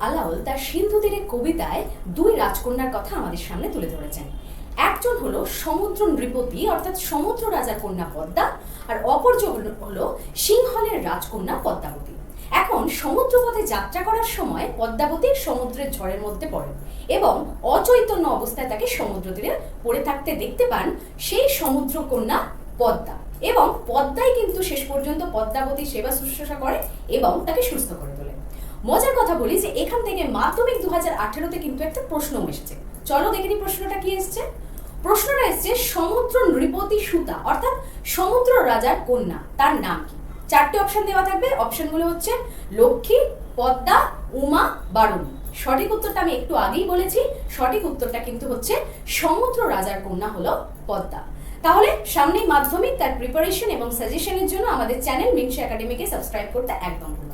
আলাওল তার সিন্ধু তীরে কবিতায় দুই রাজকন্যার কথা আমাদের সামনে তুলে ধরেছেন। একজন হলো সমুদ্র নৃপতি অর্থাৎ সমুদ্র রাজার কন্যা পদ্মা, আর অপরজন হলো সিংহলের রাজকন্যা পদ্মাবতী। এখন সমুদ্রপথে যাত্রা করার সময় পদ্মাবতী সমুদ্রের ঝড়ের মধ্যে পড়েন এবং অচৈতন্য অবস্থায় তাকে সমুদ্র তীরে পড়ে থাকতে দেখতে পান সেই সমুদ্র কন্যা পদ্মা, এবং পদ্মাই কিন্তু শেষ পর্যন্ত পদ্মাবতীর সেবা শুশ্রূষা করে এবং তাকে সুস্থ করে তোলে। মজার কথা বলি যে এখান থেকে মাধ্যমিক 2018-তে কিন্তু একটা প্রশ্ন এসেছে। চলো দেখে নি প্রশ্নটা কি এসছে। প্রশ্নটা এসছে সমুদ্র নৃপতি সুতা অর্থাৎ সমুদ্র রাজার কন্যা তার নাম কি। চারটে অপশন দেওয়া থাকবে, অপশনগুলো হচ্ছে লক্ষ্মী, পদ্মা, উমা, বারুণী। সঠিক উত্তরটা আমি একটু আগেই বলেছি, সঠিক উত্তরটা কিন্তু হচ্ছে সমুদ্র রাজার কন্যা হলো পদ্মা। তাহলে সামনেই মাধ্যমিক, তার প্রিপারেশন এবং সাজেশনের জন্য আমাদের চ্যানেল মিনসা একাডেমিকে সাবস্ক্রাইব করতে একদম ভুলবেন না।